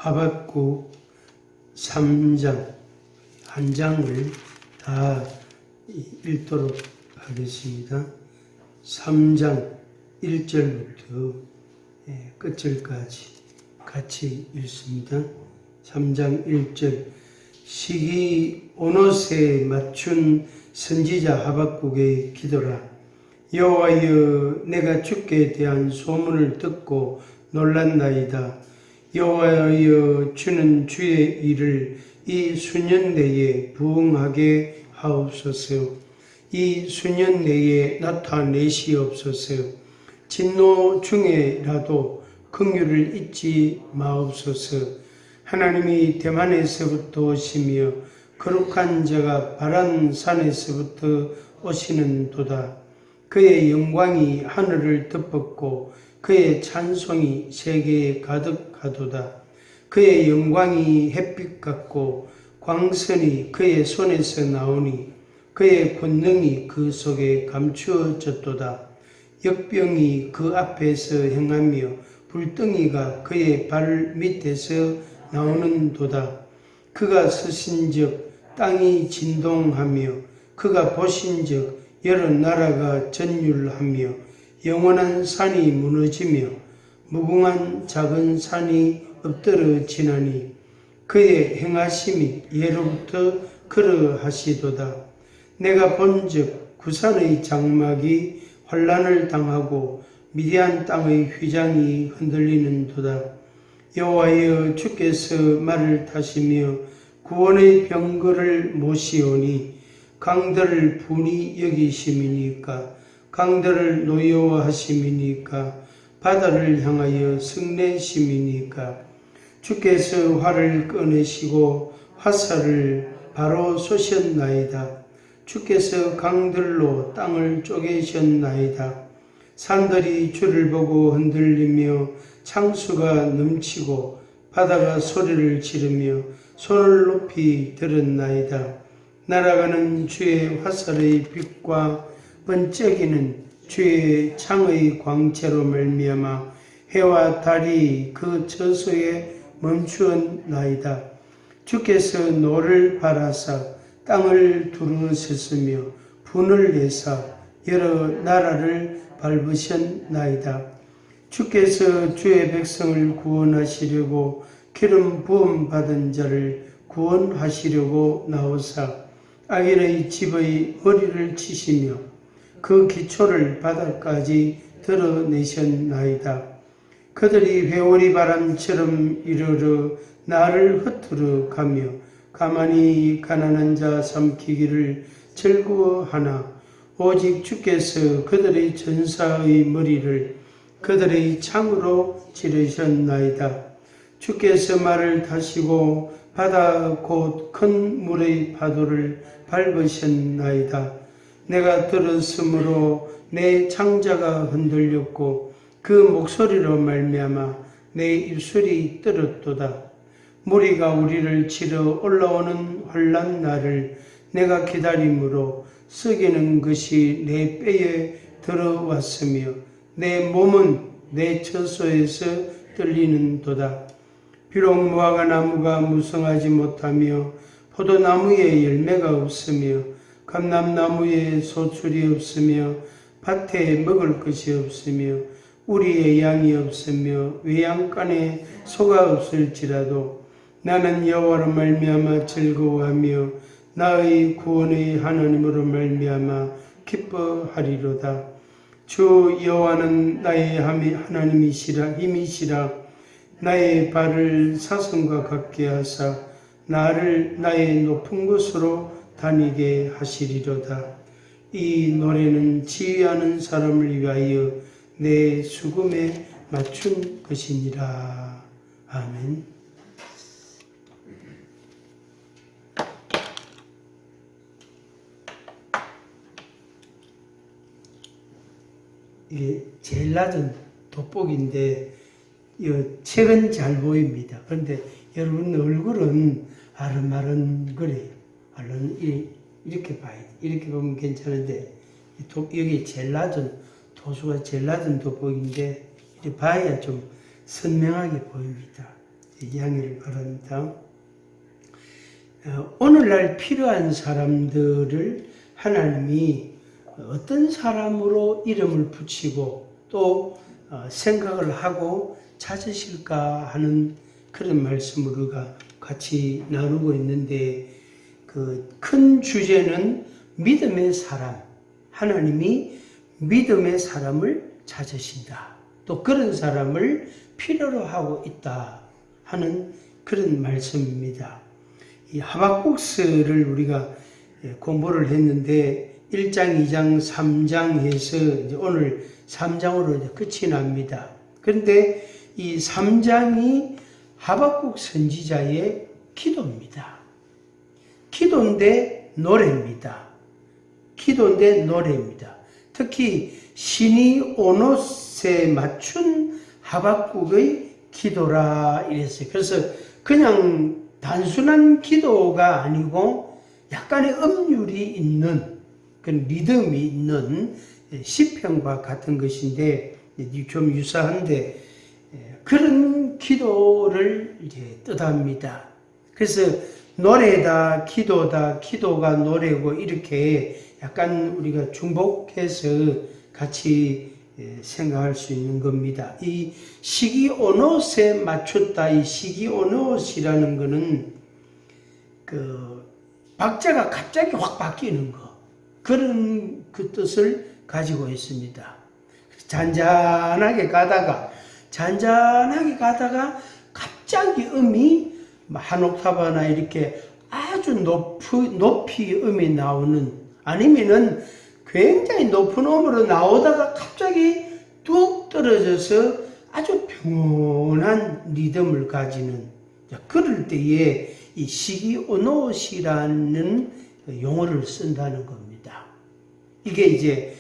하박국 3장 한 장을 다 읽도록 하겠습니다. 3장 1절부터 끝절까지 같이 읽습니다. 3장 1절 시기 오노세에 맞춘 선지자 하박국의 기도라. 여호와여, 내가 주께 대한 소문을 듣고 놀랐나이다. 여호와여, 주는 주의 일을 이 수년 내에 부응하게 하옵소서. 이 수년 내에 나타내시옵소서. 진노 중에라도 긍휼을 잊지 마옵소서. 하나님이 대만에서부터 오시며 거룩한 자가 바란 산에서부터 오시는도다. 그의 영광이 하늘을 덮었고 그의 찬송이 세계에 가득하도다. 그의 영광이 햇빛 같고 광선이 그의 손에서 나오니 그의 권능이 그 속에 감추어졌도다. 역병이 그 앞에서 행하며 불덩이가 그의 발 밑에서 나오는도다. 그가 서신즉 땅이 진동하며 그가 보신즉 여러 나라가 전율하며 영원한 산이 무너지며 무궁한 작은 산이 엎드러지나니 그의 행하심이 예로부터 그러하시도다. 내가 본즉 구산의 장막이 환란을 당하고 미디안 땅의 휘장이 흔들리는도다. 여호와여, 주께서 말을 타시며 구원의 병거를 모시오니 강들을 분이 여기심이니까 강들을 노여워하심이니까 바다를 향하여 성내심이니까 주께서 활을 꺼내시고 화살을 바로 쏘셨나이다. 주께서 강들로 땅을 쪼개셨나이다. 산들이 주를 보고 흔들리며 창수가 넘치고 바다가 소리를 지르며 손을 높이 들었나이다. 날아가는 주의 화살의 빛과 번쩍이는 주의 창의 광채로 말미암아 해와 달이 그 처소에 멈추었나이다. 주께서 노를 바라사 땅을 두루셨으며 분을 내사 여러 나라를 밟으셨나이다. 주께서 주의 백성을 구원하시려고 기름 부음 받은 자를 구원하시려고 나오사 악인의 집의 머리를 치시며 그 기초를 바닥까지 드러내셨나이다. 그들이 회오리 바람처럼 이르러 나를 흩으러 가며 가만히 가난한 자 삼키기를 즐거워하나 오직 주께서 그들의 전사의 머리를 그들의 창으로 찌르셨나이다. 주께서 말을 타시고 바다 곧 큰 물의 파도를 밟으셨나이다. 내가 들었으므로 내 창자가 흔들렸고 그 목소리로 말미암아 내 입술이 떨었도다. 무리가 우리를 치러 올라오는 환난 날을 내가 기다림으로 썩이는 것이 내 뼈에 들어왔으며 내 몸은 내 처소에서 떨리는도다. 비록 무화과 나무가 무성하지 못하며 포도나무에 열매가 없으며 감람나무에 소출이 없으며 밭에 먹을 것이 없으며 우리의 양이 없으며 외양간에 소가 없을지라도 나는 여호와로 말미암아 즐거워하며 나의 구원의 하나님으로 말미암아 기뻐하리로다. 주 여호와는 나의 하나님이시라 힘이시라. 나의 발을 사슴과 같게 하사 나를 나의 높은 곳으로 다니게 하시리로다. 이 노래는 지휘하는 사람을 위하여 내 수금에 맞춘 것이니라. 아멘. 이게 제일 낮은 돋보기인데 이 책은 잘 보입니다. 그런데 여러분 얼굴은 아름아름거려요. 이렇게 봐야 돼. 이렇게 보면 괜찮은데 여기 제일 낮은 도수가 제일 낮은 돋보기인데 이렇게 봐야 좀 선명하게 보입니다. 이해하기를 바랍니다. 오늘날 필요한 사람들을 하나님이 어떤 사람으로 이름을 붙이고 또 생각을 하고 찾으실까 하는 그런 말씀을 우리가 같이 나누고 있는데, 그 큰 주제는 믿음의 사람, 하나님이 믿음의 사람을 찾으신다. 또 그런 사람을 필요로 하고 있다 하는 그런 말씀입니다. 이 하박국서를 우리가 공부를 했는데 1장, 2장, 3장에서 이제 오늘 3장으로 이제 끝이 납니다. 그런데 이 3장이 하박국 선지자의 기도입니다. 기도인데 노래입니다. 기도인데 노래입니다. 특히 신이 오노스에 맞춘 하박국의 기도라 이랬어요. 그래서 그냥 단순한 기도가 아니고 약간의 음률이 있는 그런 리듬이 있는 시편과 같은 것인데 좀 유사한데 그런 기도를 이제 뜻합니다. 그래서 노래다, 기도다, 기도가 노래고 이렇게 약간 우리가 중복해서 같이 생각할 수 있는 겁니다. 이 시기오노스에 맞췄다, 이 시기오노스라는 거는 그 박자가 갑자기 확 바뀌는 거, 그런 그 뜻을 가지고 있습니다. 잔잔하게 가다가 갑자기 음이 한 옥타브나 이렇게 아주 높이 음이 나오는, 아니면은 굉장히 높은 음으로 나오다가 갑자기 뚝 떨어져서 아주 평온한 리듬을 가지는, 그럴 때에 이 시기오노시라는 용어를 쓴다는 겁니다. 이게 이제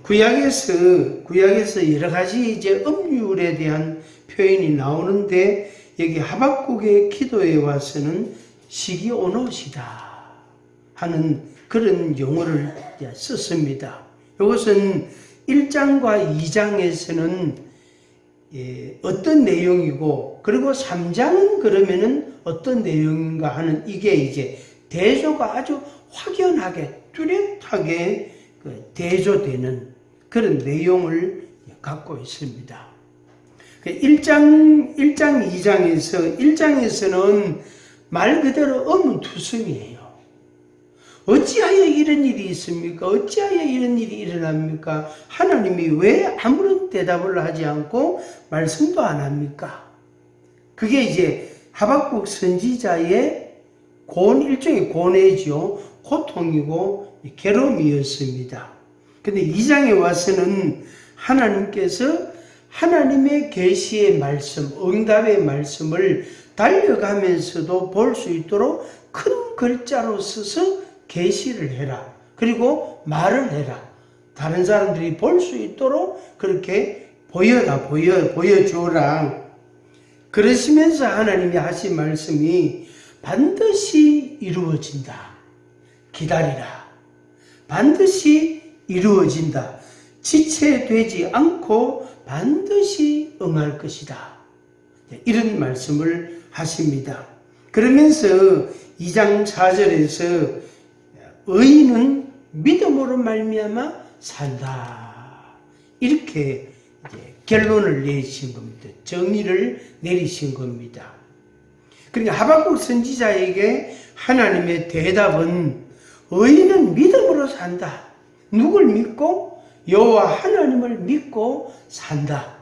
구약에서 여러 가지 이제 음률에 대한 표현이 나오는데, 여기 하박국의 기도에 와서는 시기오노시다 하는 그런 용어를 썼습니다. 이것은 1장과 2장에서는 어떤 내용이고, 그리고 3장은 그러면은 어떤 내용인가 하는, 이게 이제 대조가 아주 확연하게 뚜렷하게 대조되는 그런 내용을 갖고 있습니다. 1장, 2장에서 1장에서는 말 그대로 엄투성이에요. 어찌하여 이런 일이 있습니까? 어찌하여 이런 일이 일어납니까? 하나님이 왜 아무런 대답을 하지 않고 말씀도 안 합니까? 그게 이제 하박국 선지자의 일종의 고뇌죠. 고통이고 괴로움이었습니다. 근데 2장에 와서는 하나님께서 하나님의 계시의 말씀, 응답의 말씀을 달려가면서도 볼 수 있도록 큰 글자로 써서 계시를 해라. 그리고 말을 해라. 다른 사람들이 볼 수 있도록 그렇게 보여주라. 그러시면서 하나님이 하신 말씀이 반드시 이루어진다. 기다리라. 반드시 이루어진다. 지체되지 않고 반드시 응할 것이다. 이런 말씀을 하십니다. 그러면서 2장 4절에서 의인은 믿음으로 말미암아 산다. 이렇게 이제 결론을 내리신 겁니다. 정의를 내리신 겁니다. 그러니까 하박국 선지자에게 하나님의 대답은 의인은 믿음으로 산다. 누굴 믿고? 여호와 하나님을 믿고 산다.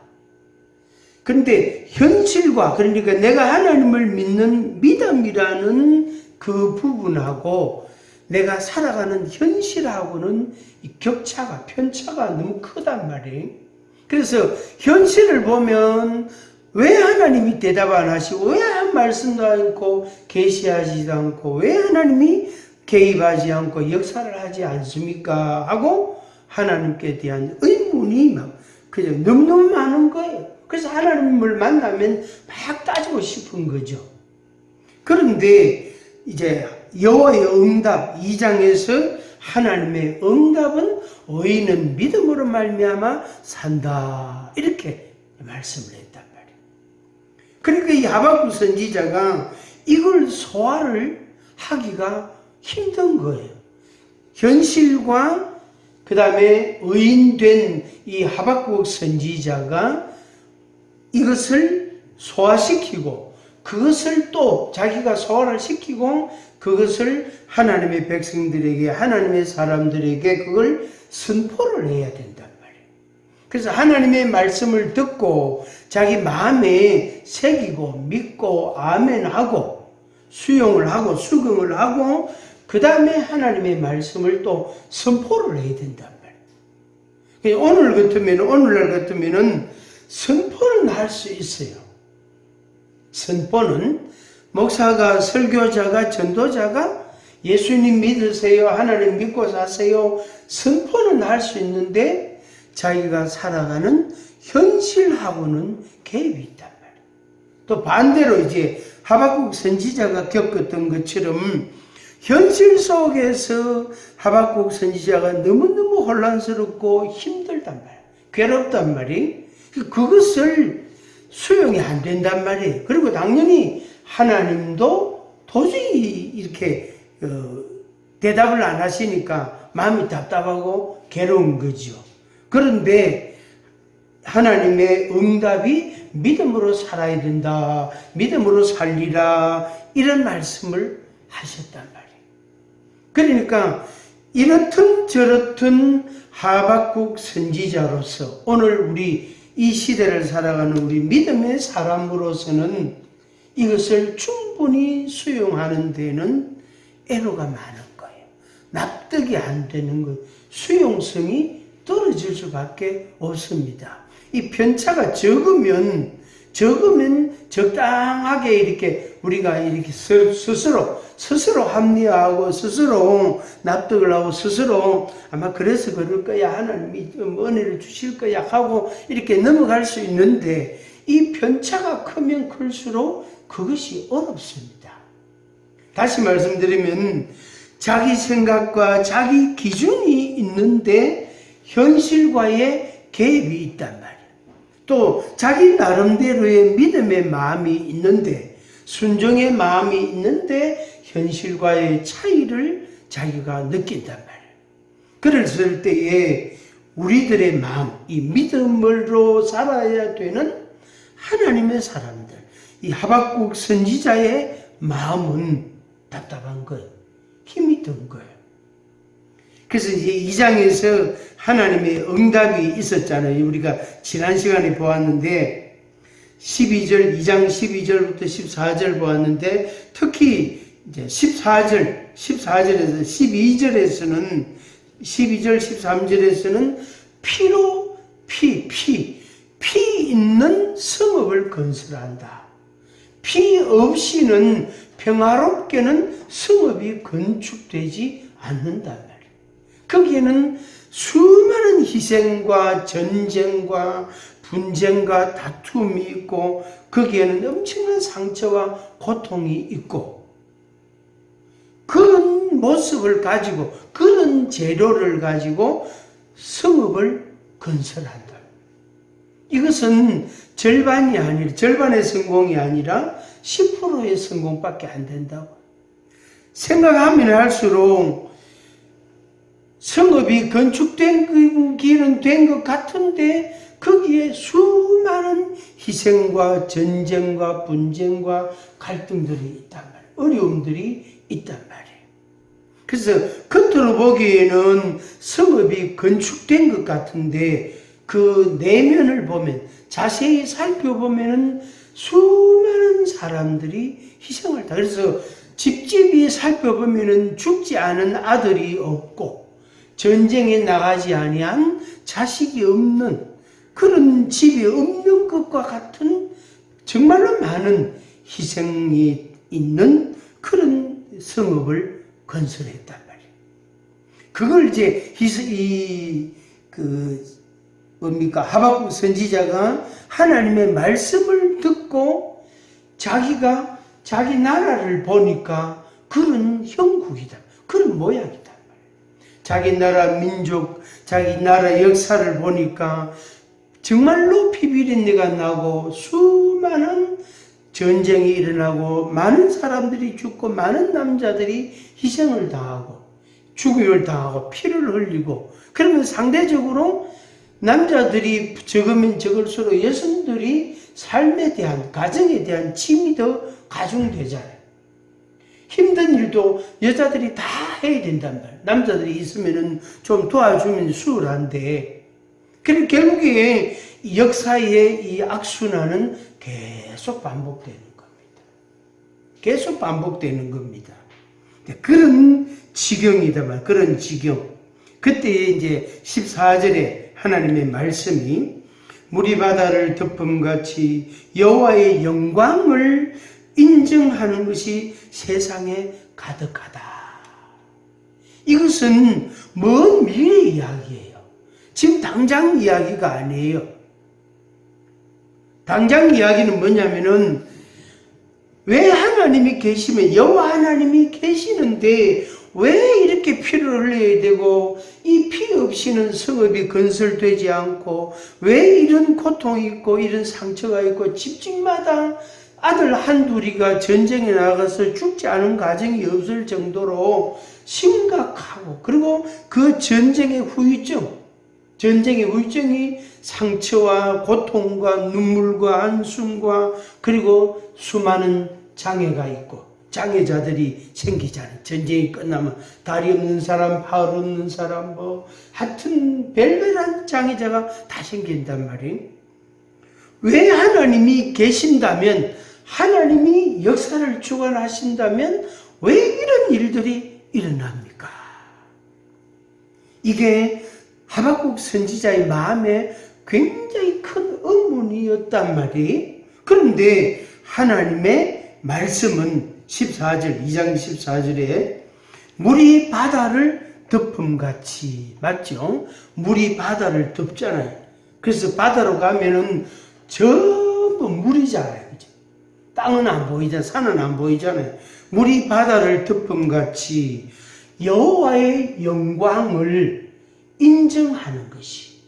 그런데 현실과, 그러니까 내가 하나님을 믿는 믿음이라는 그 부분하고 내가 살아가는 현실하고는 이 격차가, 편차가 너무 크단 말이에요. 그래서 현실을 보면 왜 하나님이 대답 안 하시고, 왜 한 말씀도 않고 계시하지도 않고, 왜 하나님이 개입하지 않고 역사를 하지 않습니까? 하고 하나님께 대한 의문이 막 그냥 너무너무 많은 거예요. 그래서 하나님을 만나면 막 따지고 싶은 거죠. 그런데 이제 여호와의 응답 2장에서 하나님의 응답은 의인은 믿음으로 말미암아 산다. 이렇게 말씀을 했단 말이에요. 그러니까 이 하박국 선지자가 이걸 소화를 하기가 힘든 거예요. 현실과 그 다음에 의인된 이 하박국 선지자가 이것을 소화시키고 그것을 또 자기가 소화를 시키고 그것을 하나님의 백성들에게 하나님의 사람들에게 그걸 선포를 해야 된단 말이에요. 그래서 하나님의 말씀을 듣고 자기 마음에 새기고 믿고 아멘하고 수용을 하고 수긍을 하고 그 다음에 하나님의 말씀을 또 선포를 해야 된단 말이에요. 오늘날 같으면 선포는 할 수 있어요. 선포는 목사가, 설교자가, 전도자가 예수님 믿으세요, 하나님 믿고 사세요, 선포는 할 수 있는데 자기가 살아가는 현실하고는 갭이 있단 말이에요. 또 반대로 이제 하박국 선지자가 겪었던 것처럼 현실 속에서 하박국 선지자가 너무너무 혼란스럽고 힘들단 말이에요. 괴롭단 말이에요. 그것을 수용이 안 된단 말이에요. 그리고 당연히 하나님도 도저히 이렇게 대답을 안 하시니까 마음이 답답하고 괴로운 거죠. 그런데 하나님의 응답이 믿음으로 살아야 된다, 믿음으로 살리라, 이런 말씀을 하셨단 말이에요. 그러니까 이렇든 저렇든 하박국 선지자로서 오늘 우리 이 시대를 살아가는 우리 믿음의 사람으로서는 이것을 충분히 수용하는 데는 애로가 많은 거예요. 납득이 안 되는 거예요. 수용성이 떨어질 수밖에 없습니다. 이 편차가 적으면 적당하게 이렇게 우리가 이렇게 스스로 합리화하고 스스로 납득을 하고 스스로 아마 그래서 그럴 거야, 하나님이 은혜를 주실 거야 하고 이렇게 넘어갈 수 있는데 이 편차가 크면 클수록 그것이 어렵습니다. 다시 말씀드리면 자기 생각과 자기 기준이 있는데 현실과의 갭이 있단 말이에요. 또 자기 나름대로의 믿음의 마음이 있는데 순종의 마음이 있는데 현실과의 차이를 자기가 느낀단 말이에요. 그랬을 때에 우리들의 마음, 이 믿음으로 살아야 되는 하나님의 사람들, 이 하박국 선지자의 마음은 답답한 거예요. 힘이 든 거예요. 그래서 이제 2장에서 하나님의 응답이 있었잖아요. 우리가 지난 시간에 보았는데 2장 12절부터 14절 보았는데 특히 이제 14절에서 12절에서는 12절 13절에서는 피 있는 성읍을 건설한다. 피 없이는 평화롭게는 성읍이 건축되지 않는단 말이에요. 거기에는 수많은 희생과 전쟁과 분쟁과 다툼이 있고 거기에는 엄청난 상처와 고통이 있고 그런 모습을 가지고 그런 재료를 가지고 성읍을 건설한다. 이것은 절반의 성공이 아니라 10%의 성공밖에 안 된다고. 생각하면 할수록 성읍이 건축된 길은 된 것 같은데 거기에 수많은 희생과 전쟁과 분쟁과 갈등들이 있단 말이에요. 어려움들이 있단 말이에요. 그래서 겉으로 보기에는 성읍이 건축된 것 같은데 그 내면을 보면 자세히 살펴보면 수많은 사람들이 희생을 다. 그래서 집집이 살펴보면 죽지 않은 아들이 없고 전쟁에 나가지 아니한 자식이 없는 그런 집이 없는 것과 같은 정말로 많은 희생이 있는 그런 성읍을 건설했단 말이에요. 그걸 이제 하박국 선지자가 하나님의 말씀을 듣고 자기가 자기 나라를 보니까 그런 형국이다. 그런 모양이다 말이에요. 자기 나라 민족, 자기 나라 역사를 보니까 정말로 피비린내가 나고 수많은 전쟁이 일어나고 많은 사람들이 죽고 많은 남자들이 희생을 당하고 죽임을 당하고 피를 흘리고 그러면 상대적으로 남자들이 적으면 적을수록 여성들이 삶에 대한 가정에 대한 짐이 더 가중되잖아요. 힘든 일도 여자들이 다 해야 된단 말이에요. 남자들이 있으면 좀 도와주면 수월한데 그럼 결국에 역사의 이 악순환은 계속 반복되는 겁니다. 계속 반복되는 겁니다. 그런 지경이다만 그런 지경. 그때 이제 14절에 하나님의 말씀이 물이 바다를 덮음같이 여호와의 영광을 인정하는 것이 세상에 가득하다. 이것은 먼 미래 이야기예요. 지금 당장 이야기가 아니에요. 당장 이야기는 뭐냐면은 왜 하나님이 계시면 여호와 하나님이 계시는데 왜 이렇게 피를 흘려야 되고 이 피 없이는 성읍이 건설되지 않고 왜 이런 고통이 있고 이런 상처가 있고 집집마다 아들 한둘이가 전쟁에 나가서 죽지 않은 가정이 없을 정도로 심각하고 그리고 그 전쟁의 후유증이 상처와 고통과 눈물과 한숨과 그리고 수많은 장애가 있고 장애자들이 생기잖아요. 전쟁이 끝나면 다리 없는 사람, 팔 없는 사람, 하여튼 별별한 장애자가 다 생긴단 말이에요. 왜 하나님이 계신다면, 하나님이 역사를 주관하신다면 왜 이런 일들이 일어납니까? 이게 하박국 선지자의 마음에 굉장히 큰 의문이었단 말이에요. 그런데 하나님의 말씀은 14절, 2장 14절에 물이 바다를 덮음같이, 맞죠? 물이 바다를 덮잖아요. 그래서 바다로 가면은 전부 물이잖아요. 그죠? 땅은 안 보이잖아요. 산은 안 보이잖아요. 물이 바다를 덮음같이 여호와의 영광을 인정하는 것이,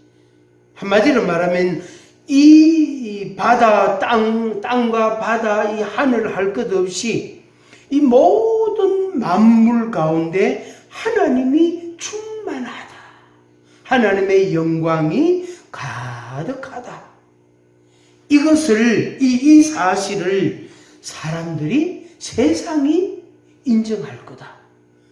한마디로 말하면 이 바다, 땅과 바다, 이 하늘 할 것 없이 이 모든 만물 가운데 하나님이 충만하다. 하나님의 영광이 가득하다. 이것을, 이 사실을 사람들이, 세상이 인정할 거다.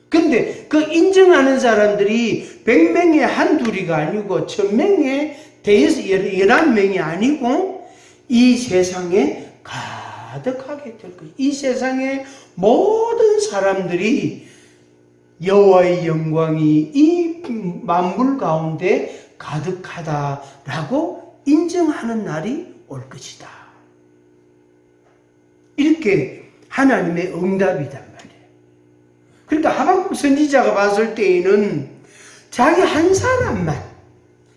근데 그 인정하는 사람들이 100명에 한둘이가 아니고 1000명에 대해서 11명이 아니고 이 세상에 가득하게 될 것이다. 이 세상의 모든 사람들이 여호와의 영광이 이 만물 가운데 가득하다라고 인정하는 날이 올 것이다. 이렇게 하나님의 응답이단 말이에요. 그러니까 하박국 선지자가 봤을 때에는 자기 한 사람만,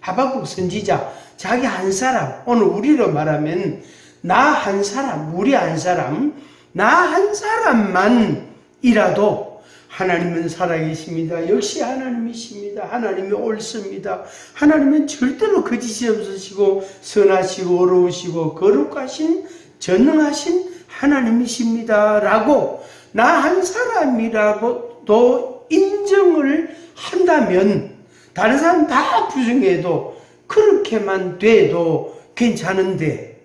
하박국 선지자 자기 한 사람, 오늘 우리로 말하면 나 한 사람, 우리 한 사람, 나 한 사람만이라도 하나님은 살아계십니다. 역시 하나님이십니다. 하나님이 옳습니다. 하나님은 절대로 거짓이 없으시고 선하시고 어려우시고 거룩하신 전능하신 하나님이십니다. 라고 나 한 사람이라도 인정을 한다면 다른 사람 다 부정해도 그렇게만 돼도 괜찮은데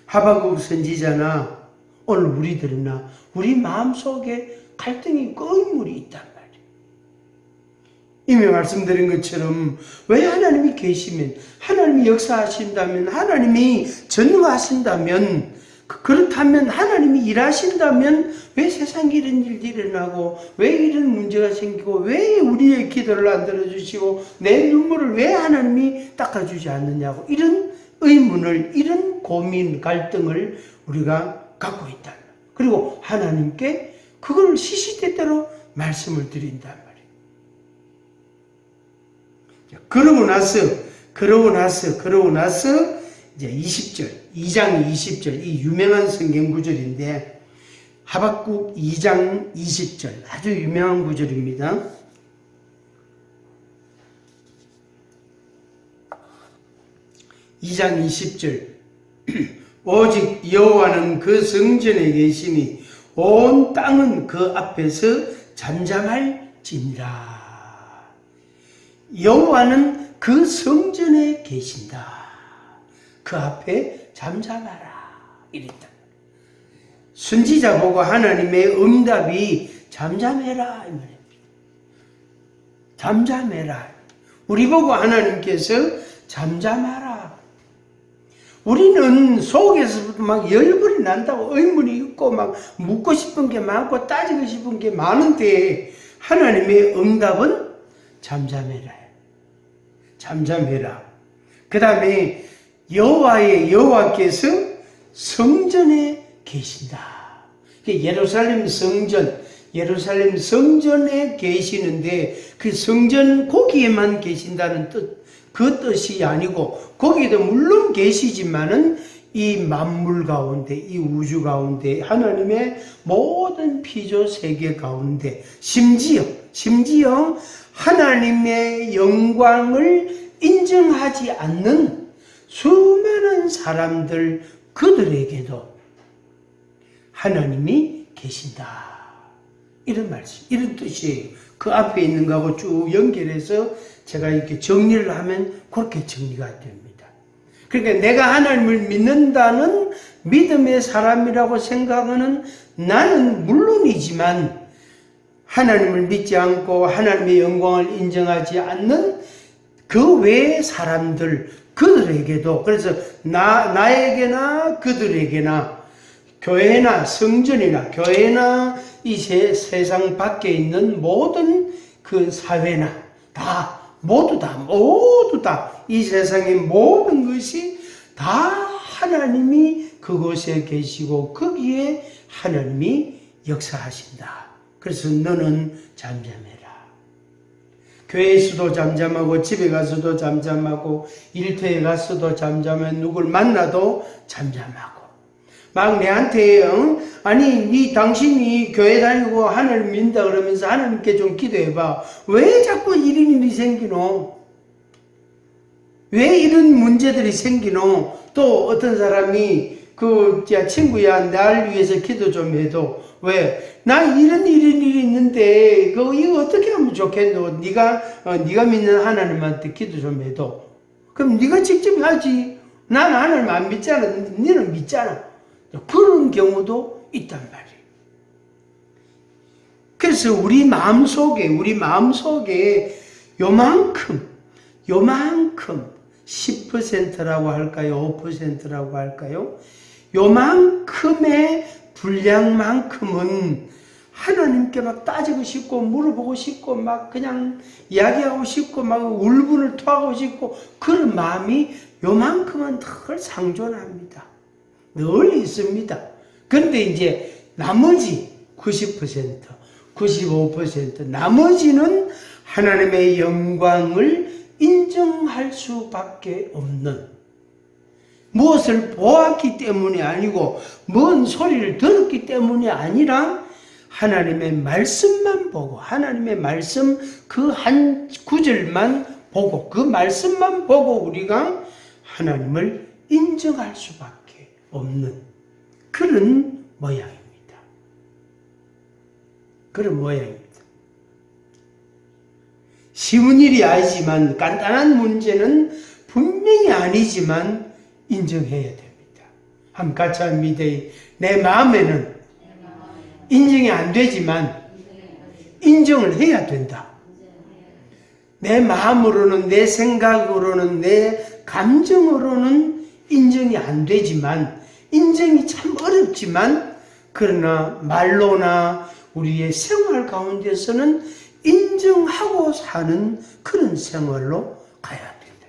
하박국 선지자나 오늘 우리들이나 우리 마음속에 갈등이 끓물이 있단 말이에요. 이미 말씀드린 것처럼 왜 하나님이 계시면, 하나님이 역사하신다면, 하나님이 전능하신다면, 그렇다면 하나님이 일하신다면 왜 세상에 이런 일들이 일어나고 왜 이런 문제가 생기고 왜 우리의 기도를 안 들어주시고 내 눈물을 왜 하나님이 닦아주지 않느냐고, 이런 의문을, 이런 고민, 갈등을 우리가 갖고 있다. 그리고 하나님께 그걸 시시때때로 말씀을 드린단 말이에요. 그러고 나서 이제 20절, 2장 20절, 이 유명한 성경 구절인데 하박국 2장 20절, 아주 유명한 구절입니다. (2장 20절) 오직 여호와는 그 성전에 계시니 온 땅은 그 앞에서 잠잠할지니라. 여호와는 그 성전에 계신다. 그 앞에 잠잠하라. 이랬다. 선지자 보고 하나님의 응답이 잠잠해라 이 말입니다. 잠잠해라. 우리 보고 하나님께서 잠잠하라. 우리는 속에서부터 막 열불이 난다고 의문이 있고 막 묻고 싶은 게 많고 따지고 싶은 게 많은데 하나님의 응답은 잠잠해라. 잠잠해라. 그 다음에 여호와께서 성전에 계신다. 예루살렘 성전에 계시는데 그 성전 거기에만 계신다는 뜻, 그 뜻이 아니고 거기에도 물론 계시지만은 이 만물 가운데, 이 우주 가운데, 하나님의 모든 피조 세계 가운데, 심지어 하나님의 영광을 인정하지 않는 수많은 사람들, 그들에게도 하나님이 계신다. 이런 말씀, 이런 뜻이에요. 그 앞에 있는 거하고 쭉 연결해서 제가 이렇게 정리를 하면 그렇게 정리가 됩니다. 그러니까 내가 하나님을 믿는다는 믿음의 사람이라고 생각하는 나는 물론이지만 하나님을 믿지 않고 하나님의 영광을 인정하지 않는 그 외의 사람들, 그들에게도, 그래서 나에게나 그들에게나 교회나 성전이나 교회나 이 세상 밖에 있는 모든 그 사회나 모두 다 이 세상의 모든 것이 다 하나님이 그곳에 계시고 거기에 하나님이 역사하신다. 그래서 너는 잠잠해라. 교회에서도 잠잠하고 집에 가서도 잠잠하고 일터에 가서도 잠잠하고 누굴 만나도 잠잠하고 막 내한테 아니 당신이 교회 다니고 하나님 믿는다 그러면서 하나님께 좀 기도해봐. 왜 자꾸 이런 일이 생기노? 왜 이런 문제들이 생기노? 또 어떤 사람이 친구야 날 위해서 기도 좀 해도 왜? 나 이런 일이 있는데 이거 어떻게 하면 좋겠노? 네가 믿는 하나님한테 기도 좀 해도 그럼 네가 직접 하지. 나는 하나님 안 믿잖아. 너는 믿잖아. 그런 경우도 있단 말이에요. 그래서 우리 마음속에 요만큼 10%라고 할까요? 5%라고 할까요? 요만큼의 분량만큼은 하나님께 막 따지고 싶고 물어보고 싶고 막 그냥 이야기하고 싶고 막 울분을 토하고 싶고 그런 마음이 요만큼은 늘 상존합니다. 늘 있습니다. 그런데 이제 나머지 90%, 95% 나머지는 하나님의 영광을 인정할 수밖에 없는, 무엇을 보았기 때문이 아니고 뭔 소리를 들었기 때문이 아니라 하나님의 말씀만 보고 하나님의 말씀 그 한 구절만 보고 그 말씀만 보고 우리가 하나님을 인정할 수밖에 없는 그런 모양입니다. 그런 모양입니다. 쉬운 일이 아니지만 간단한 문제는 분명히 아니지만 인정해야 됩니다. 한번 같이 한번 믿어요. 내 마음에는 인정이 안 되지만 인정을 해야 된다. 내 마음으로는 내 생각으로는 내 감정으로는 인정이 안 되지만 인정이 참 어렵지만 그러나 말로나 우리의 생활 가운데서는 인정하고 사는 그런 생활로 가야 된다.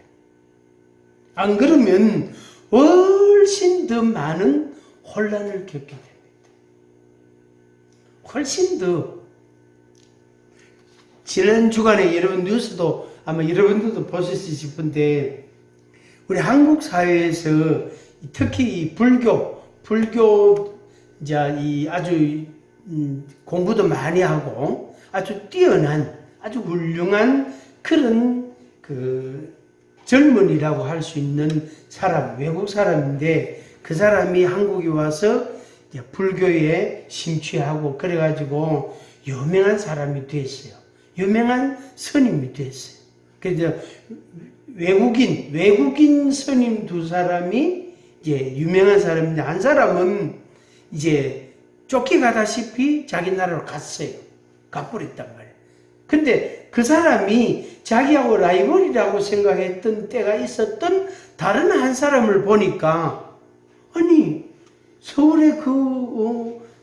안 그러면 훨씬 더 많은 혼란을 겪게 됩니다. 훨씬 더. 지난 주간에 여러분 뉴스도 아마 여러분들도 보셨을 싶은데 우리 한국 사회에서 특히 이 불교 이제 이 아주 공부도 많이 하고 아주 뛰어난 아주 훌륭한 그런 젊은이라고 할 수 있는 사람, 외국 사람인데 그 사람이 한국에 와서 이제 불교에 심취하고 그래가지고 유명한 사람이 됐어요. 유명한 스님이 됐어요. 그래서 외국인 스님 두 사람이 이제 유명한 사람인데, 한 사람은 이제 쫓겨가다시피 자기 나라로 갔어요. 가버렸단 말이에요. 근데 그 사람이 자기하고 라이벌이라고 생각했던 때가 있었던 다른 한 사람을 보니까, 아니, 서울에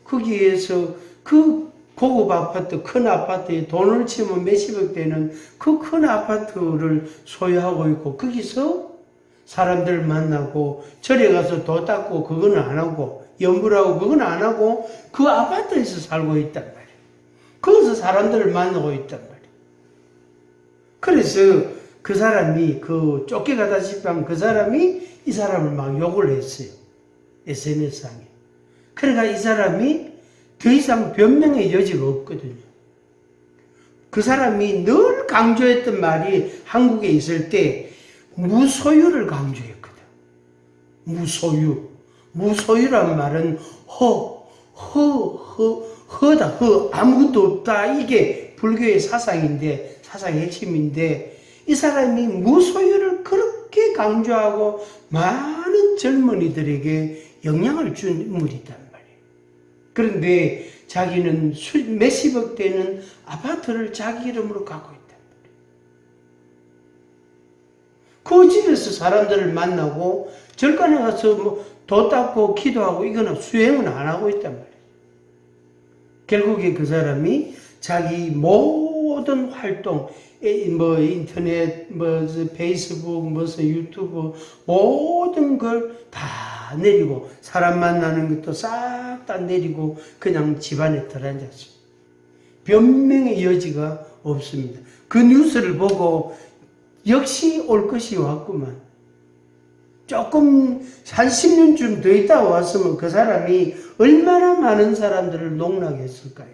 거기에서 그 고급 아파트, 큰 아파트에 돈을 치면 몇십억 되는 그 큰 아파트를 소유하고 있고, 거기서 사람들 만나고, 절에 가서 도 닦고, 그거는 안 하고, 염불하고, 그거는 안 하고, 그 아파트에서 살고 있단 말이에요. 거기서 사람들을 만나고 있단 말이에요. 그래서 그 사람이, 그 쫓겨가다시피 한 그 사람이 이 사람을 막 욕을 했어요. SNS상에. 그러니까 이 사람이 더 이상 변명의 여지가 없거든요. 그 사람이 늘 강조했던 말이, 한국에 있을 때 무소유를 강조했거든. 무소유. 무소유란 말은 허다. 아무것도 없다. 이게 불교의 사상인데, 사상의 핵심인데, 이 사람이 무소유를 그렇게 강조하고 많은 젊은이들에게 영향을 준 인물이단 말이에요. 그런데 자기는 몇십억 되는 아파트를 자기 이름으로 갖고 있단 말이에요. 그 집에서 사람들을 만나고 절간에 가서 뭐 도 닦고 기도하고 이거는 수행은 안 하고 있단 말이에요. 결국에 그 사람이 자기 모든 활동, 뭐 인터넷, 뭐 페이스북, 무슨 유튜브 모든 걸 다 내리고, 사람 만나는 것도 싹 다 내리고 그냥 집안에 들어앉았어요. 변명의 여지가 없습니다. 그 뉴스를 보고 역시 올 것이 왔구만. 조금 한 10년쯤 더 있다 왔으면 그 사람이 얼마나 많은 사람들을 농락했을까요?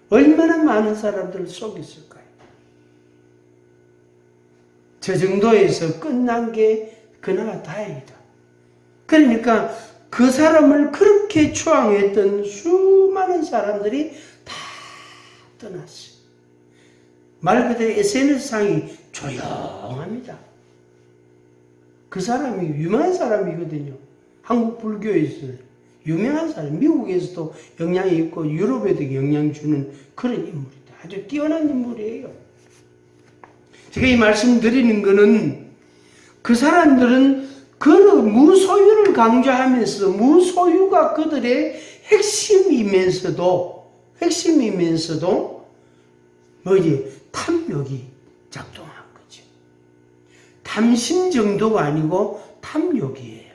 얼마나 많은 사람들을 속였을까요? 저 정도에서 끝난 게 그나마 다행이다. 그러니까 그 사람을 그렇게 추앙했던 수많은 사람들이 다 떠났어요. 말 그대로 SNS상이 조용합니다. 그 사람이 유명한 사람이거든요. 한국 불교에서 유명한 사람, 미국에서도 영향이 있고 유럽에도 영향 주는 그런 인물이다. 아주 뛰어난 인물이에요. 제가 이 말씀 드리는 거는, 그 사람들은 그 무소유를 강조하면서 무소유가 그들의 핵심이면서도 뭐지, 탐욕이 작동한 거죠. 탐심 정도가 아니고 탐욕이에요.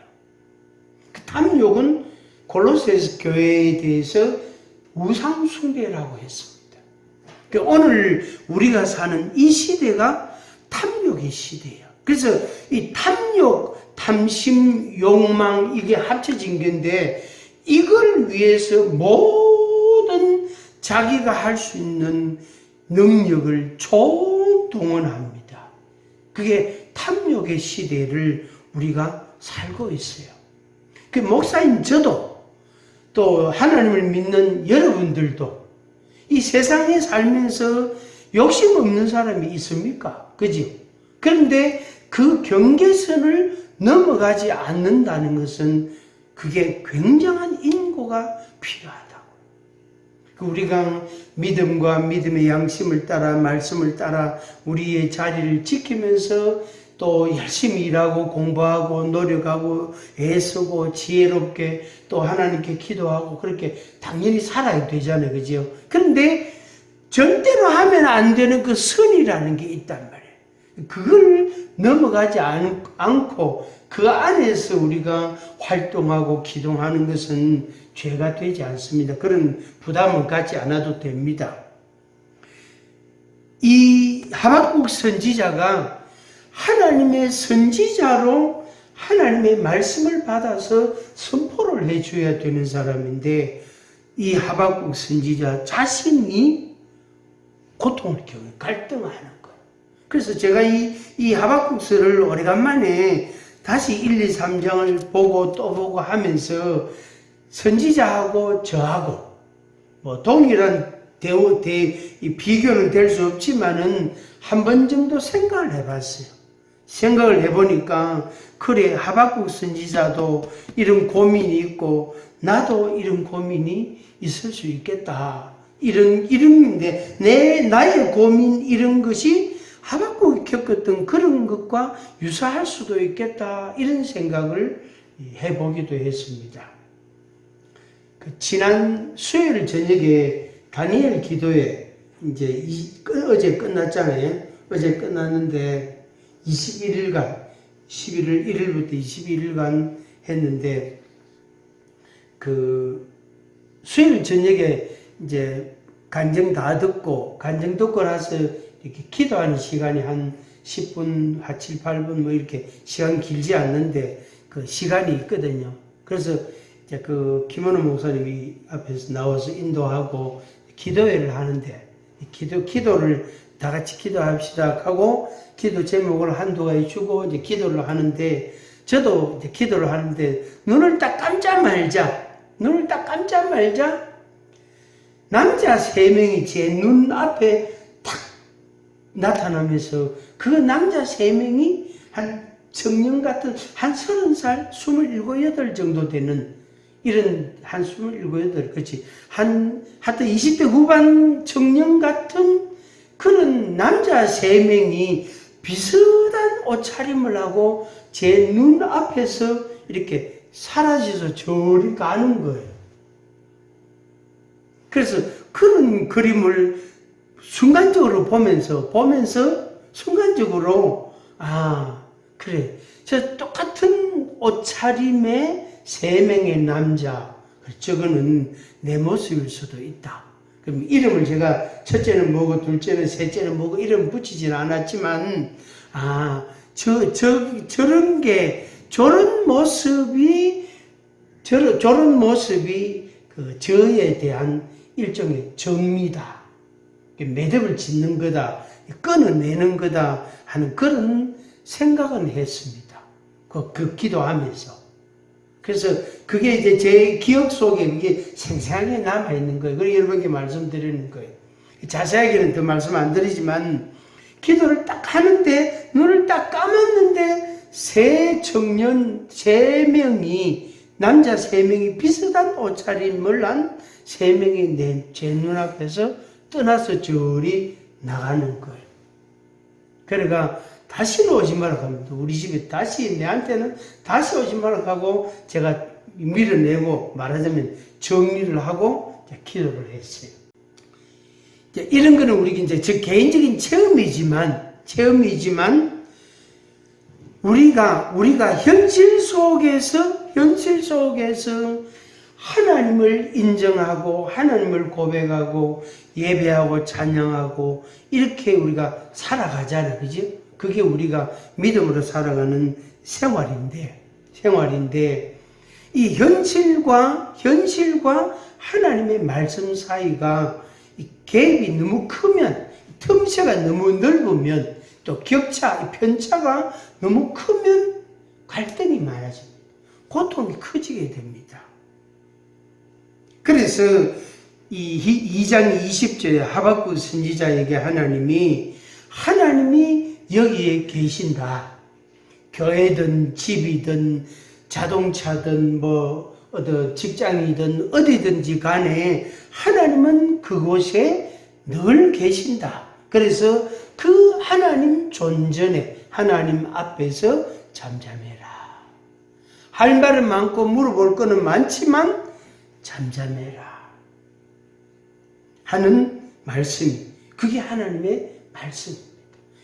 그 탐욕은 골로새서 교회에 대해서 우상 숭배라고 했습니다. 오늘 우리가 사는 이 시대가 탐욕의 시대예요. 그래서 이 탐욕, 탐심, 욕망, 이게 합쳐진 건데, 이걸 위해서 모든 자기가 할 수 있는 능력을 총동원합니다. 그게 탐욕의 시대를 우리가 살고 있어요. 그 목사인 저도, 또 하나님을 믿는 여러분들도 이 세상에 살면서 욕심 없는 사람이 있습니까? 그죠? 그런데 그 경계선을 넘어가지 않는다는 것은 그게 굉장한 인고가 필요하다고. 우리가 믿음과 믿음의 양심을 따라, 말씀을 따라 우리의 자리를 지키면서 또 열심히 일하고 공부하고 노력하고 애쓰고 지혜롭게 또 하나님께 기도하고 그렇게 당연히 살아야 되잖아요. 그죠? 그런데 절대로 하면 안 되는 그 선이라는 게 있단 말이에요. 그걸 넘어가지 않고 그 안에서 우리가 활동하고 기도하는 것은 죄가 되지 않습니다. 그런 부담은 갖지 않아도 됩니다. 이 하박국 선지자가 하나님의 선지자로 하나님의 말씀을 받아서 선포를 해줘야 되는 사람인데, 이 하박국 선지자 자신이 고통을 겪는, 갈등하는 거예요. 그래서 제가 이 하박국서를 오래간만에 다시 1, 2, 3장을 보고 또 보고 하면서 선지자하고 저하고 뭐 동일한 이 비교는 될 수 없지만은 한 번 정도 생각을 해봤어요. 생각을 해보니까 그래, 하박국 선지자도 이런 고민이 있고 나도 이런 고민이 있을 수 있겠다. 이런데 나의 고민 이런 것이 하박국이 겪었던 그런 것과 유사할 수도 있겠다. 이런 생각을 해보기도 했습니다. 지난 수요일 저녁에 다니엘 기도회 이제 어제 끝났잖아요. 어제 끝났는데 21일간 11월 1일부터 21일간 했는데 수요일 저녁에 이제 간증 다 듣고 간증 듣고 나서 이렇게 기도하는 시간이 한 10분, 한 7, 8분 뭐 이렇게 시간 길지 않는데 그 시간이 있거든요. 그래서 이제 김원호 목사님이 앞에서 나와서 인도하고 기도회를 하는데 기도를 다 같이 기도합시다 하고 기도 제목을 한두 가지 주고 이제 기도를 하는데 저도 이제 기도를 하는데 눈을 딱 감자 말자 남자 3명이 제 눈 앞에 탁 나타나면서 그 남자 3명이 한 청년 같은 한 30살, 27, 8 정도 되는 이런 한 27, 8 그렇지 하여튼 20대 후반 청년 같은 그런 남자 3명이 비슷한 옷차림을 하고 제 눈 앞에서 이렇게 사라져서 저리 가는 거예요. 그래서 그런 그림을 순간적으로 보면서 순간적으로 그래, 저 똑같은 옷차림의 3명의 남자, 저거는 내 모습일 수도 있다. 그럼 이름을 제가 첫째는 뭐고 둘째는 셋째는 뭐고 이름 붙이진 않았지만 저런 모습이 저에 대한 일종의 정리다. 매듭을 짓는 거다. 끊어내는 거다 하는 그런 생각은 했습니다. 그 기도하면서. 그래서 그게 이제 제 기억 속에 이게 생생하게 남아있는 거예요. 그래서 여러분께 말씀드리는 거예요. 자세하게는 더 말씀 안 드리지만, 기도를 딱 하는데, 눈을 딱 감았는데, 3명이, 남자 3명이 비슷한 옷차림을 한 3명이 제 눈앞에서 떠나서 저리 나가는 거예요. 그러니까, 다시는 오지 말라고 합니다. 우리 집에 내한테는 다시 오지 말라고 하고 제가 밀어내고 말하자면 정리를 하고 기도를 했어요. 이런 거는 우리 이제 저 개인적인 체험이지만 우리가 현실 속에서 하나님을 인정하고 하나님을 고백하고 예배하고 찬양하고 이렇게 우리가 살아가잖아요. 그죠? 그게 우리가 믿음으로 살아가는 생활인데 이 현실과 하나님의 말씀 사이가 이 갭이 너무 크면, 틈새가 너무 넓으면, 또 편차가 너무 크면 갈등이 많아집니다. 고통이 커지게 됩니다. 그래서 이 2장 20절에 하박국 선지자에게 하나님이 여기에 계신다. 교회든 집이든 자동차든 직장이든 어디든지 간에 하나님은 그곳에 늘 계신다. 그래서 그 하나님 존전에 하나님 앞에서 잠잠해라. 할 말은 많고 물어볼 거는 많지만 잠잠해라 하는 말씀이, 그게 하나님의 말씀입니다.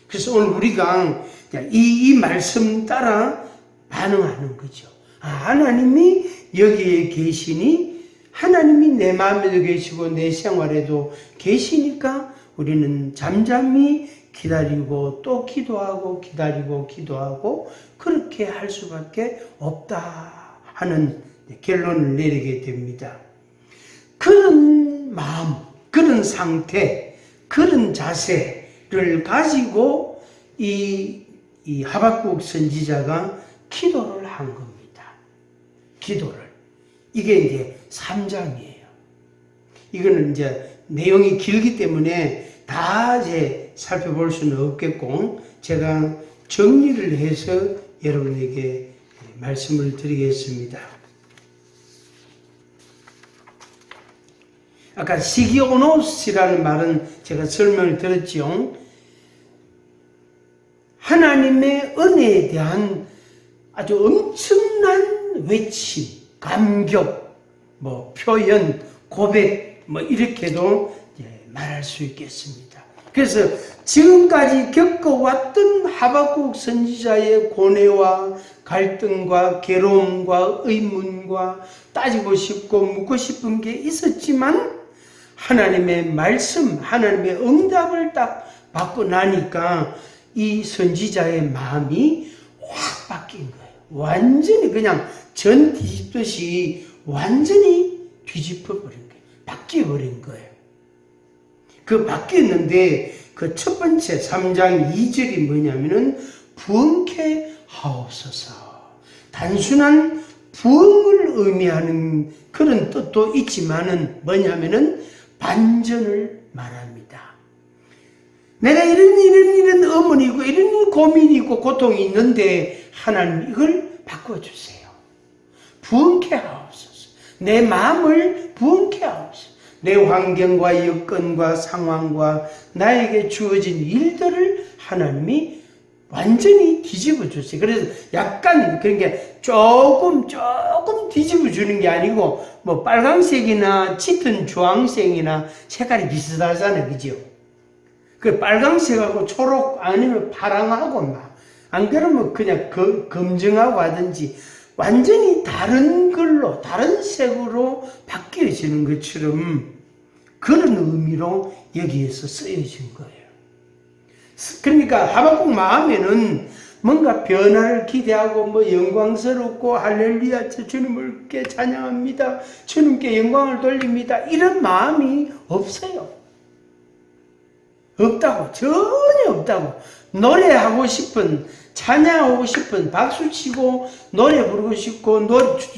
그래서 오늘 우리가 이 말씀 따라 반응하는 거죠. 하나님이 여기에 계시니, 하나님이 내 마음에도 계시고 내 생활에도 계시니까 우리는 잠잠히 기다리고 또 기도하고 기도하고 그렇게 할 수밖에 없다 하는 결론을 내리게 됩니다. 그런 마음, 그런 상태, 그런 자세를 가지고 이 하박국 선지자가 기도를 한 겁니다. 기도를. 이게 이제 3장이에요. 이거는 이제 내용이 길기 때문에 다 이제 살펴볼 수는 없겠고, 제가 정리를 해서 여러분에게 말씀을 드리겠습니다. 아까 시기오노스라는 말은 제가 설명을 드렸죠. 하나님의 은혜에 대한 아주 엄청난 외침, 감격, 표현, 고백, 이렇게도 말할 수 있겠습니다. 그래서 지금까지 겪어왔던 하박국 선지자의 고뇌와 갈등과 괴로움과 의문과 따지고 싶고 묻고 싶은 게 있었지만, 하나님의 말씀, 하나님의 응답을 딱 받고 나니까 이 선지자의 마음이 확 바뀐 거예요. 완전히 그냥 전 뒤집듯이 완전히 뒤집어버린 거예요. 바뀌어버린 거예요. 그 바뀌었는데 그 첫 번째 3장 2절이 뭐냐면은 부흥케 하옵소서. 단순한 부흥을 의미하는 그런 뜻도 있지만은 뭐냐면은 반전을 말합니다. 내가 이런 어머니고 이런 고민이 있고 고통이 있는데 하나님 이걸 바꿔주세요. 부흥케 하옵소서. 내 마음을 부흥케 하옵소서. 내 환경과 여건과 상황과 나에게 주어진 일들을 하나님이 완전히 뒤집어 주세요. 그래서 약간 그런 게 조금 뒤집어 주는 게 아니고 빨강색이나 짙은 주황색이나 색깔이 비슷하잖아요. 그죠? 그 빨강색하고 초록 아니면 파랑하고 안 그러면 그냥 검정하고 하든지 완전히 다른 걸로, 다른 색으로 바뀌어지는 것처럼 그런 의미로 여기에서 쓰여진 거예요. 그러니까 하박국 마음에는 뭔가 변화를 기대하고 영광스럽고 할렐루야 주님을 찬양합니다. 주님께 영광을 돌립니다. 이런 마음이 없어요. 없다고. 전혀 없다고. 노래하고 싶은, 찬양하고 싶은, 박수치고 노래 부르고 싶고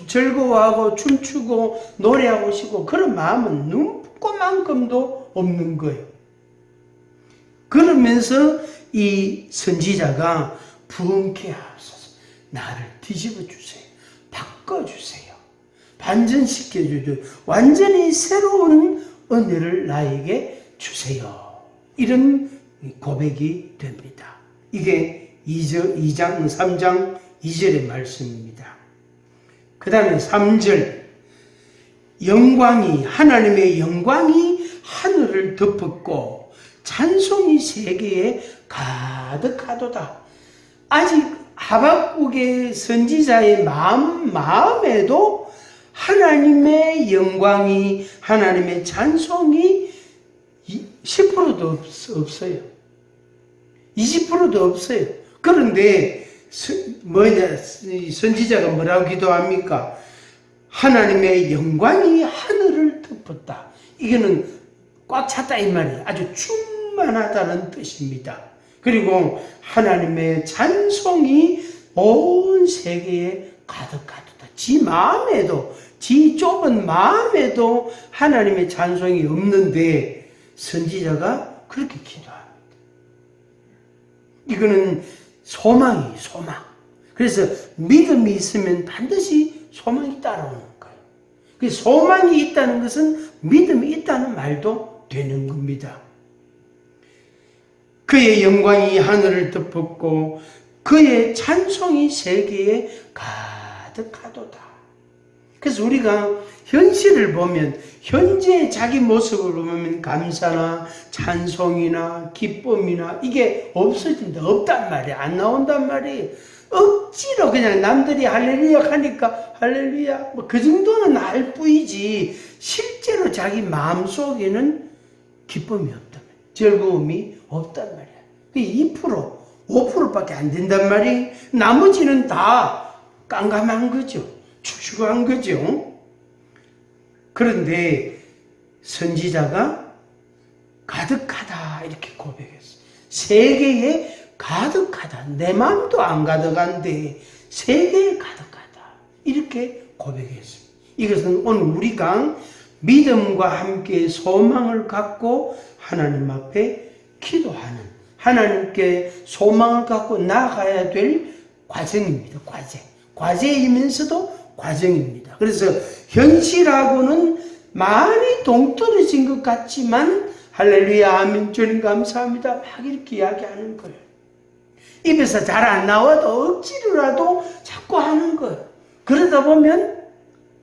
즐거워하고 춤추고 노래하고 싶고 그런 마음은 눈꼽만큼도 없는 거예요. 그러면서 이 선지자가 부흥케 하옵소서. 나를 뒤집어 주세요. 바꿔 주세요. 반전시켜 주세요. 완전히 새로운 은혜를 나에게 주세요. 이런 고백이 됩니다. 이게 2장, 3장 2절의 말씀입니다. 그 다음에 3절. 하나님의 영광이 하늘을 덮었고 찬송이 세계에 가득하도다. 아직 하박국의 선지자의 마음에도 하나님의 영광이, 하나님의 찬송이 10%도 없어요. 20%도 없어요. 그런데 선지자가 뭐라고 기도합니까? 하나님의 영광이 하늘을 덮었다. 이거는 꽉 찼다 이 말이에요. 아주 충만하다는 뜻입니다. 그리고 하나님의 찬송이 온 세계에 가득하도다. 지 마음에도, 지 좁은 마음에도 하나님의 찬송이 없는데 선지자가 그렇게 기도합니다. 이거는 소망이에요. 소망. 그래서 믿음이 있으면 반드시 소망이 따라오는 거예요. 그 소망이 있다는 것은 믿음이 있다는 말도 되는 겁니다. 그의 영광이 하늘을 덮었고 그의 찬송이 세계에 가득하도다. 그래서 우리가 현실을 보면, 현재의 자기 모습을 보면 감사나 찬송이나 기쁨이나 이게 없어진다. 없단 말이야. 안 나온단 말이에요. 억지로 그냥 남들이 할렐루야 하니까 할렐루야 그 정도는 할 뿐이지 실제로 자기 마음속에는 기쁨이 없단 말이야. 즐거움이 없단 말이야. 2%, 5%밖에 안 된단 말이에요. 나머지는 다 깜깜한 거죠. 축축한 거죠. 그런데 선지자가 가득하다 이렇게 고백했어요. 세계에 가득하다. 내 마음도 안 가득한데 세계에 가득하다. 이렇게 고백했습니다. 이것은 오늘 우리가 믿음과 함께 소망을 갖고 하나님 앞에 기도하는, 하나님께 소망을 갖고 나아가야 될 과정입니다. 과제이면서도 과정입니다. 그래서 현실하고는 많이 동떨어진 것 같지만 할렐루야 아멘 주님 감사합니다 막 이렇게 이야기하는 거예요. 입에서 잘 안 나와도 억지로라도 자꾸 하는 거예요. 그러다 보면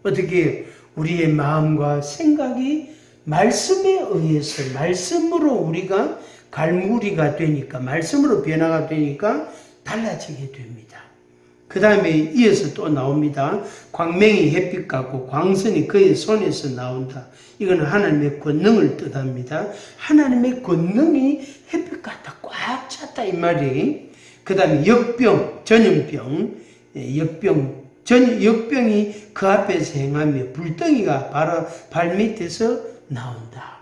어떻게 우리의 마음과 생각이 말씀에 의해서 말씀으로 우리가 갈무리가 되니까, 말씀으로 변화가 되니까 달라지게 됩니다. 그 다음에 이어서 또 나옵니다. 광명이 햇빛 같고 광선이 그의 손에서 나온다. 이거는 하나님의 권능을 뜻합니다. 하나님의 권능이 햇빛 같다, 꽉 찼다 이 말이. 그 다음에 역병, 전염병, 역병이 그 앞에서 행하며 불덩이가 바로 발밑에서 나온다.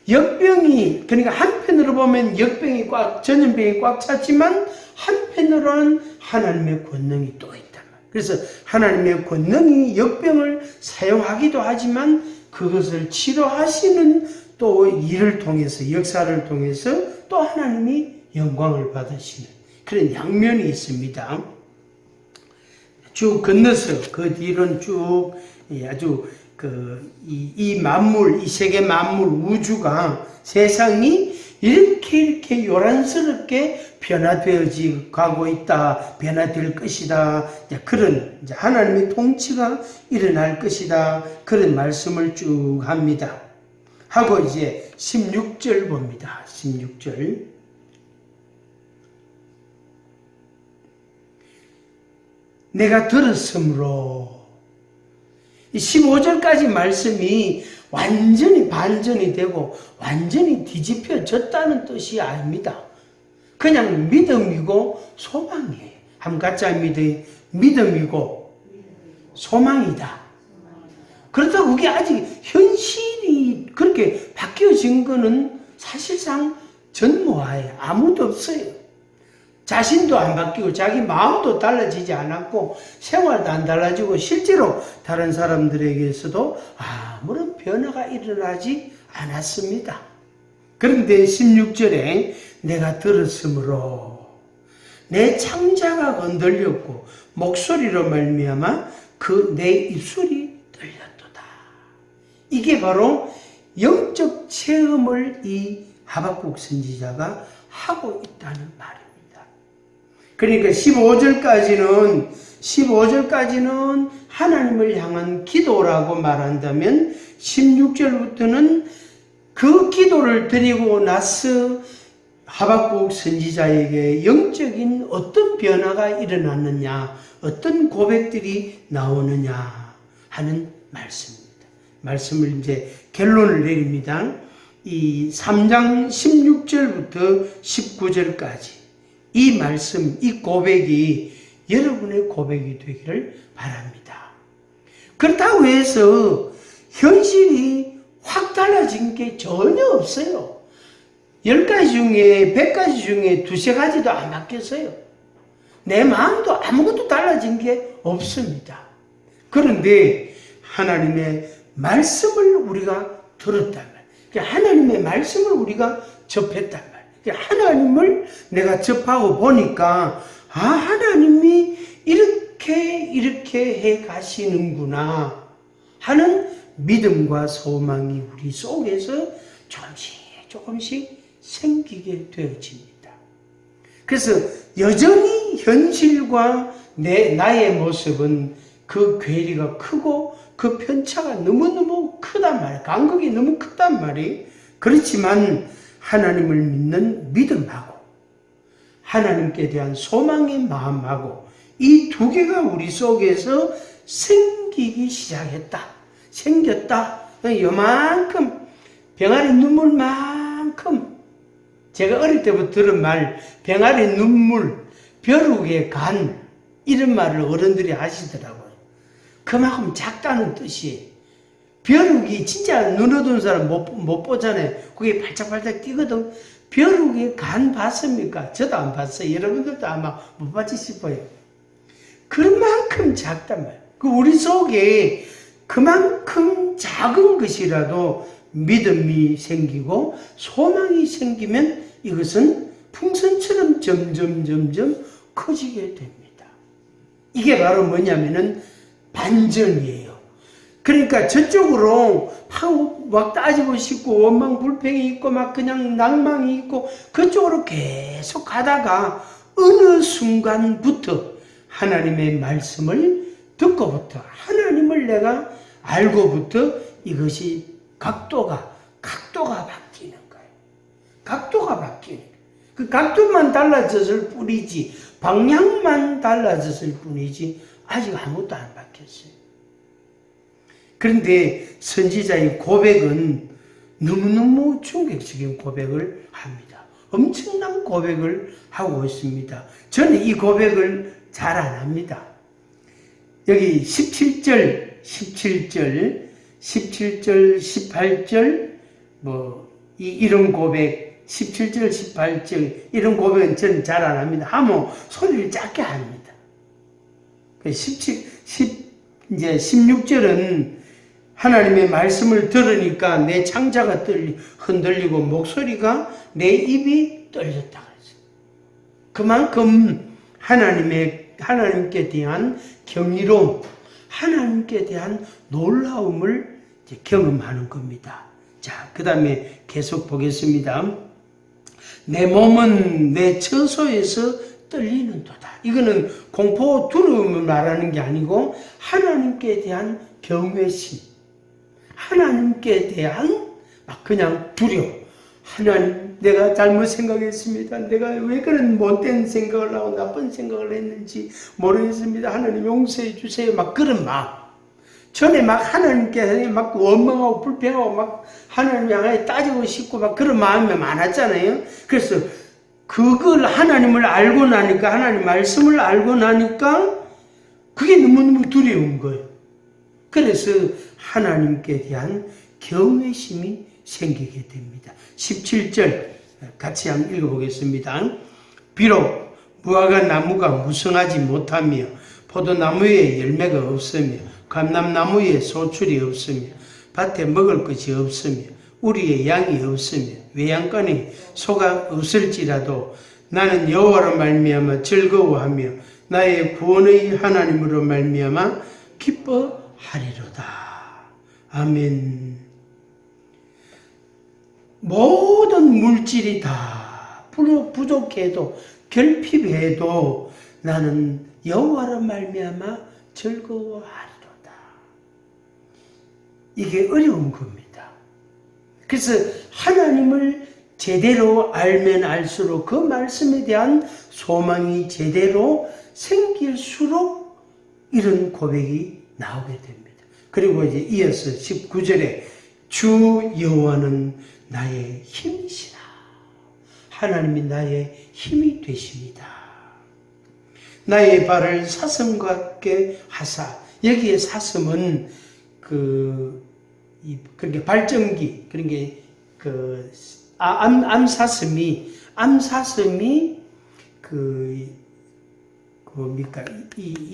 역병이, 그러니까 한편으로 보면 전염병이 꽉 찼지만 한편으로는 하나님의 권능이 또 있다. 그래서 하나님의 권능이 역병을 사용하기도 하지만 그것을 치료하시는 또 일을 통해서, 역사를 통해서 또 하나님이 영광을 받으시는 그런 양면이 있습니다. 쭉 건너서 그 뒤로는 쭉 아주 이 만물, 이 세계 만물, 우주가, 세상이 이렇게 요란스럽게 변화되어지 가고 있다, 변화될 것이다, 그런 하나님의 통치가 일어날 것이다, 그런 말씀을 쭉 합니다. 하고 이제 16절 봅니다. 16절. 내가 들었으므로, 15절까지 말씀이 완전히 반전이 되고 완전히 뒤집혀졌다는 뜻이 아닙니다. 그냥 믿음이고 소망이에요. 한 가짜 믿음이고 소망이다. 그렇다고 그게 아직 현실이 그렇게 바뀌어진 거는 사실상 전무하에 아무도 없어요. 자신도 안 바뀌고 자기 마음도 달라지지 않았고 생활도 안 달라지고 실제로 다른 사람들에게서도 아무런 변화가 일어나지 않았습니다. 그런데 16절에 내가 들었으므로 내 창자가 건들렸고 목소리로 말미암아 그 내 입술이 떨렸도다. 이게 바로 영적 체험을 이 하박국 선지자가 하고 있다는 말입니다. 그러니까 15절까지는 하나님을 향한 기도라고 말한다면 16절부터는 그 기도를 드리고 나서 하박국 선지자에게 영적인 어떤 변화가 일어났느냐, 어떤 고백들이 나오느냐 하는 말씀입니다. 말씀을 이제 결론을 내립니다. 이 3장 16절부터 19절까지 이 말씀, 이 고백이 여러분의 고백이 되기를 바랍니다. 그렇다고 해서 현실이 확 달라진 게 전혀 없어요. 10가지 중에 100가지 중에 2-3가지도 안 바뀌었어요. 내 마음도 아무것도 달라진 게 없습니다. 그런데 하나님의 말씀을 우리가 들었단 말이에요. 하나님의 말씀을 우리가 접했단 말이에요. 하나님을 내가 접하고 보니까 하나님이 이렇게 해 가시는구나 하는 믿음과 소망이 우리 속에서 조금씩 생기게 되어집니다. 그래서 여전히 현실과 나의 모습은 그 괴리가 크고 그 편차가 너무너무 크단 말이에요. 간극이 너무 크단 말이에요. 그렇지만 하나님을 믿는 믿음하고 하나님께 대한 소망의 마음하고 이 두 개가 우리 속에서 생기기 시작했다. 생겼다. 요만큼 병아리 눈물만큼 제가 어릴 때부터 들은 말 병아리 눈물, 벼룩의 간 이런 말을 어른들이 하시더라고요. 그만큼 작다는 뜻이에요. 벼룩이 진짜 눈 어두운 사람 못 보잖아요. 그게 발짝발짝 뛰거든. 벼룩의 간 봤습니까? 저도 안 봤어요. 여러분들도 아마 못 봤지 싶어요. 그만큼 작단 말이에요. 우리 속에 그만큼 작은 것이라도 믿음이 생기고 소망이 생기면 이것은 풍선처럼 점점 커지게 됩니다. 이게 바로 뭐냐면은 반전이에요. 그러니까 저쪽으로 막 따지고 싶고 원망 불평이 있고 막 그냥 낭망이 있고 그쪽으로 계속 가다가 어느 순간부터 하나님의 말씀을 듣고부터 하나님을 내가 알고부터 이것이 각도가 바뀌는 거예요. 각도가 바뀌는 거예요. 그 각도만 달라졌을 뿐이지 방향만 달라졌을 뿐이지 아직 아무것도 안 바뀌었어요. 그런데 선지자의 고백은 너무너무 충격적인 고백을 합니다. 엄청난 고백을 하고 있습니다. 저는 이 고백을 잘 안 합니다. 여기 17절, 18절, 이런 고백, 17절, 18절, 이런 고백은 저는 잘 안 합니다. 하면 소리를 작게 합니다. 이제 16절은 하나님의 말씀을 들으니까 내 창자가 흔들리고 목소리가 내 입이 떨렸다 그랬어요. 그만큼 하나님께 대한 경이로움, 하나님께 대한 놀라움을 경험하는 겁니다. 자, 그 다음에 계속 보겠습니다. 내 몸은 내 처소에서 떨리는도다. 이거는 공포, 두려움을 말하는 게 아니고 하나님께 대한 경외심, 하나님께 대한 그냥 두려움. 하나님, 내가 잘못 생각했습니다. 내가 왜 그런 못된 생각을 하고 나쁜 생각을 했는지 모르겠습니다. 하나님 용서해 주세요. 그런 마음. 전에 하나님께 원망하고 불평하고 하나님 향해 따지고 싶고 그런 마음이 많았잖아요. 그래서 그걸 하나님을 알고 나니까, 하나님 말씀을 알고 나니까 그게 너무너무 두려운 거예요. 그래서 하나님께 대한 경외심이 생기게 됩니다. 17절 같이 한번 읽어보겠습니다. 비록 무화과 나무가 무성하지 못하며 포도나무에 열매가 없으며 감람나무에 소출이 없으며 밭에 먹을 것이 없으며 우리의 양이 없으며 외양간에 소가 없을지라도 나는 여호와로 말미암아 즐거워하며 나의 구원의 하나님으로 말미암아 기뻐하리로다. 아멘. 모든 물질이 다 부족해도 결핍해도 나는 여호와로 말미암아 즐거워하리로다. 이게 어려운 겁니다. 그래서 하나님을 제대로 알면 알수록 그 말씀에 대한 소망이 제대로 생길수록 이런 고백이 나오게 됩니다. 그리고 이제 이어서 19절에 주 여호와는 나의 힘이시라. 하나님이 나의 힘이 되십니다. 나의 발을 사슴 같게 하사. 여기에 사슴은 그렇게 발전기, 그러니까 암사슴이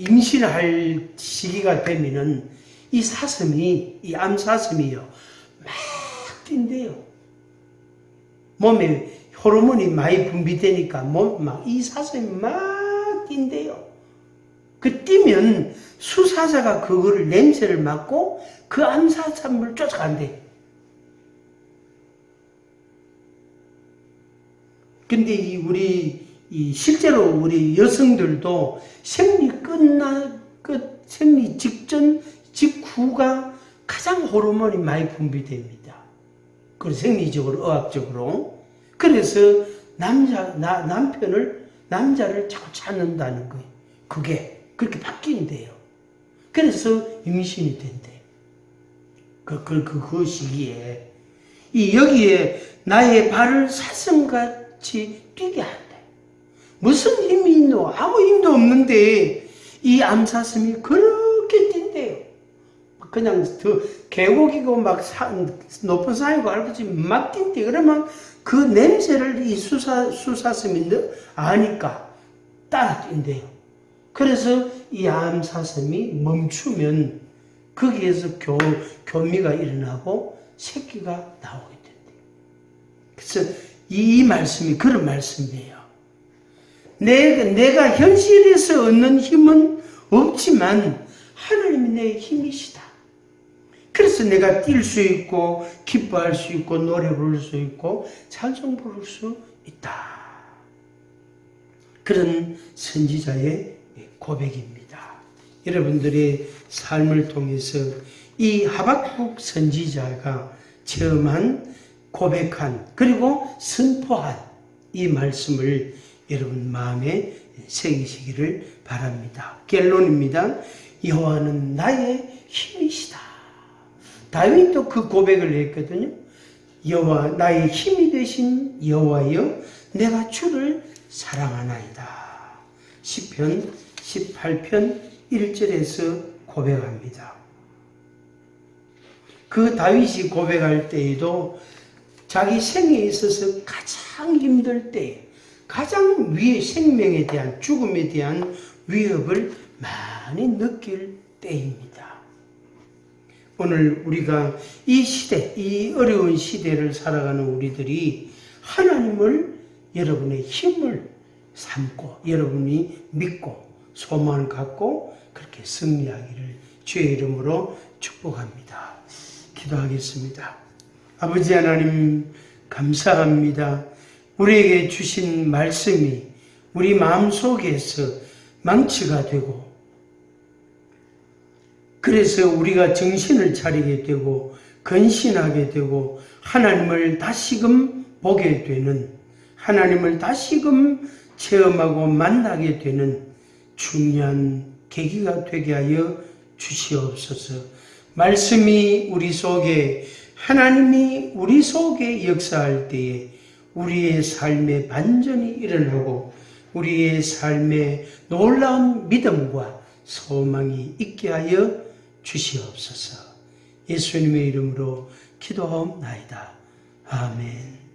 임신할 시기가 되면은 이 암사슴이요 막 뛴대요. 몸에 호르몬이 많이 분비되니까 이 사슴이 막 뛴대요. 그 뛰면 수사자가 그거를 냄새를 맡고 그 암사슴을 쫓아간대. 근데 실제로 우리 여성들도 생리 직전, 직후가 가장 호르몬이 많이 분비됩니다. 그리고 생리적으로, 의학적으로. 그래서 남자를 자꾸 찾는다는 거예요. 그게 그렇게 바뀐대요. 그래서 임신이 된대요. 그 시기에. 여기에 나의 발을 사슴같이 뛰게 한대. 무슨 힘이 있노? 아무 힘도 없는데 이 암사슴이 그렇게 뛴대요. 그냥 계곡이고 높은 산이고 알겠지 막 뛴대. 그러면 그 냄새를 이 수사슴이 아니까 따라 뛴대요. 그래서 이 암사슴이 멈추면 거기에서 교미가 일어나고 새끼가 나오게 된대요. 그래서 이 말씀이 그런 말씀이에요. 내가 현실에서 얻는 힘은 없지만 하나님이 내 힘이시다. 그래서 내가 뛸 수 있고 기뻐할 수 있고 노래 부를 수 있고 찬송 부를 수 있다. 그런 선지자의 고백입니다. 여러분들의 삶을 통해서 이 하박국 선지자가 체험한, 고백한, 그리고 선포한 이 말씀을 여러분 마음에 새기시기를 바랍니다. 결론입니다. 여호와는 나의 힘이시다. 다윗도 그 고백을 했거든요. 여호와, 나의 힘이 되신 여호와여, 내가 주를 사랑하나이다. 시편 18편 1절에서 고백합니다. 그 다윗이 고백할 때에도 자기 생에 있어서 가장 힘들 때, 가장 생명에 대한, 죽음에 대한 위협을 많이 느낄 때입니다. 오늘 우리가 이 시대, 이 어려운 시대를 살아가는 우리들이 하나님을, 여러분의 힘을 삼고 여러분이 믿고 소망을 갖고 그렇게 승리하기를 주의 이름으로 축복합니다. 기도하겠습니다. 아버지 하나님, 감사합니다. 우리에게 주신 말씀이 우리 마음속에서 망치가 되고, 그래서 우리가 정신을 차리게 되고 근신하게 되고 하나님을 다시금 보게 되는, 하나님을 다시금 체험하고 만나게 되는 중요한 계기가 되게 하여 주시옵소서. 말씀이 우리 속에, 하나님이 우리 속에 역사할 때에 우리의 삶에 반전이 일어나고 우리의 삶에 놀라운 믿음과 소망이 있게 하여 주시옵소서. 예수님의 이름으로 기도하옵나이다. 아멘.